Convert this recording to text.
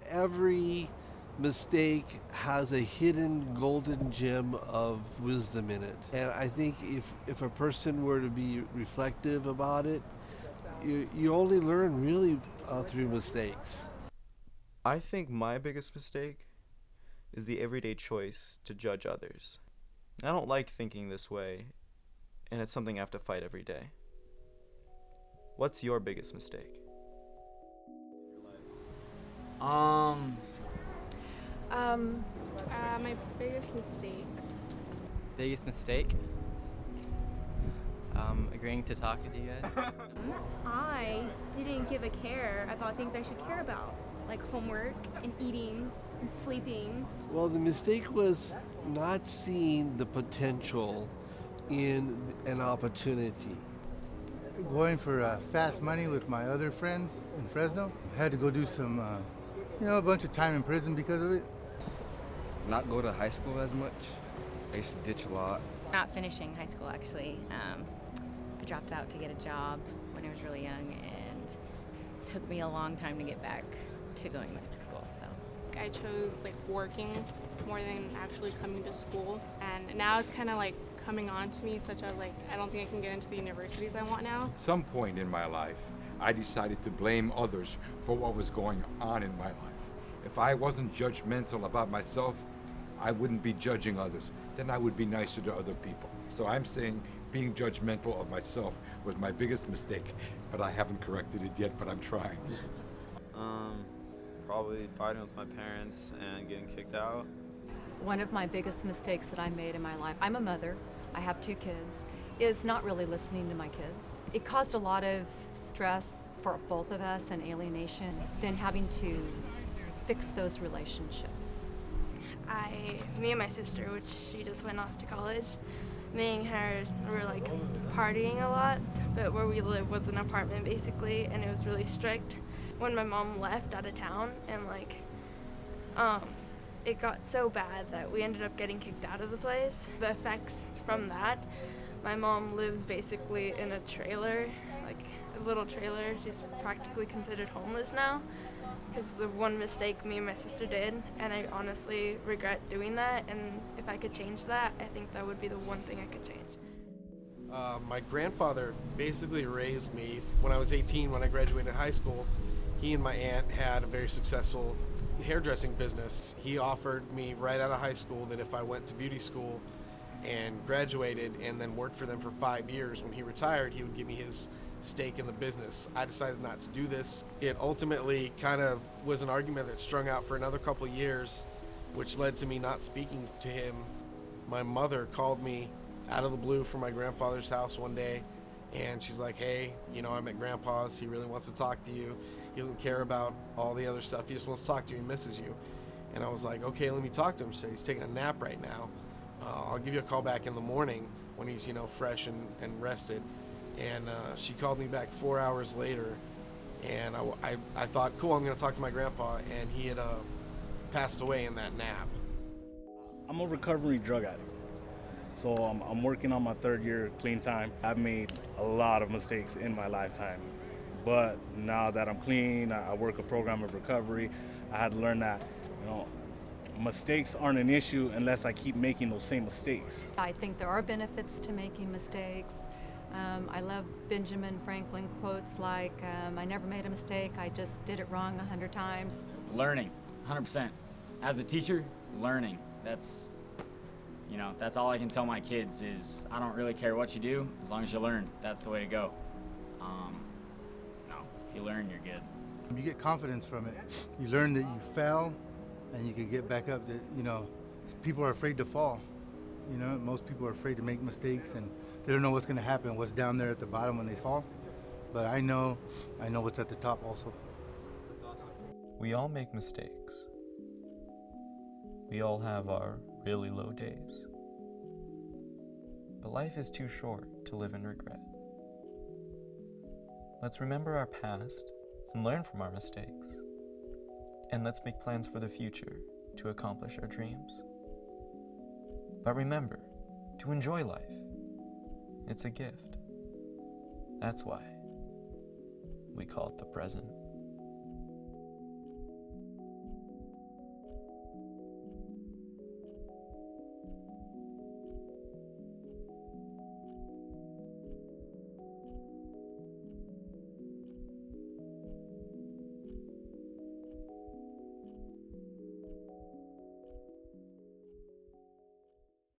every mistake has a hidden golden gem of wisdom in it. And I think if a person were to be reflective about it, you only learn really through mistakes. I think my biggest mistake is the everyday choice to judge others. I don't like thinking this way, and it's something I have to fight every day. What's your biggest mistake? Um, My biggest mistake. Biggest mistake? Agreeing to talk with you guys. I didn't give a care about things I should care about, like homework and eating and sleeping. Well, the mistake was not seeing the potential in an opportunity. Going for fast money with my other friends in Fresno. Had to go do some, a bunch of time in prison because of it. Not go to high school as much. I used to ditch a lot. Not finishing high school, actually. I dropped out to get a job when I was really young, and it took me a long time to get back to going back to school. So I chose working more than actually coming to school, and now it's kind of coming on to me such a I don't think I can get into the universities I want now. At some point in my life, I decided to blame others for what was going on in my life. If I wasn't judgmental about myself, I wouldn't be judging others. Then I would be nicer to other people. So I'm saying being judgmental of myself was my biggest mistake, but I haven't corrected it yet, but I'm trying. Probably fighting with my parents and getting kicked out. One of my biggest mistakes that I made in my life, I'm a mother, I have 2 kids, is not really listening to my kids. It caused a lot of stress for both of us and alienation, then having to fix those relationships. Me and my sister, which she just went off to college, me and her were partying a lot, but where we live was an apartment basically, and it was really strict. When my mom left out of town, and it got so bad that we ended up getting kicked out of the place. The effects from that, my mom lives basically in a trailer, a little trailer. She's practically considered homeless now because of one mistake me and my sister did, and I honestly regret doing that, and if I could change that, I think that would be the one thing I could change. My grandfather basically raised me. When I was 18, when I graduated high school, he and my aunt had a very successful hairdressing business. He offered me right out of high school that if I went to beauty school and graduated and then worked for them for 5 years, when he retired, he would give me his stake in the business. I decided not to do this. It ultimately kind of was an argument that strung out for another couple years, which led to me not speaking to him. My mother called me out of the blue from my grandfather's house one day, and she's like, hey, I'm at Grandpa's. He really wants to talk to you. He doesn't care about all the other stuff. He just wants to talk to you. He misses you. And I was like, okay, let me talk to him. She said, he's taking a nap right now. I'll give you a call back in the morning when he's, fresh and rested. And she called me back 4 hours later, and I thought, cool, I'm going to talk to my grandpa, and he had passed away in that nap. I'm a recovering drug addict, so I'm working on my 3rd year clean time. I've made a lot of mistakes in my lifetime, but now that I'm clean, I work a program of recovery. I had to learn that, mistakes aren't an issue unless I keep making those same mistakes. I think there are benefits to making mistakes. I love Benjamin Franklin quotes like, I never made a mistake, I just did it wrong 100 times. Learning, 100%. As a teacher, learning. That's all I can tell my kids is I don't really care what you do, as long as you learn. That's the way to go. If you learn, you're good. You get confidence from it. You learn that you fell and you can get back up. That people are afraid to fall. Most people are afraid to make mistakes, and they don't know what's going to happen, what's down there at the bottom when they fall. But I know what's at the top also. That's awesome. We all make mistakes. We all have our really low days. But life is too short to live in regret. Let's remember our past and learn from our mistakes. And let's make plans for the future to accomplish our dreams. But remember to enjoy life. It's a gift. That's why we call it the present.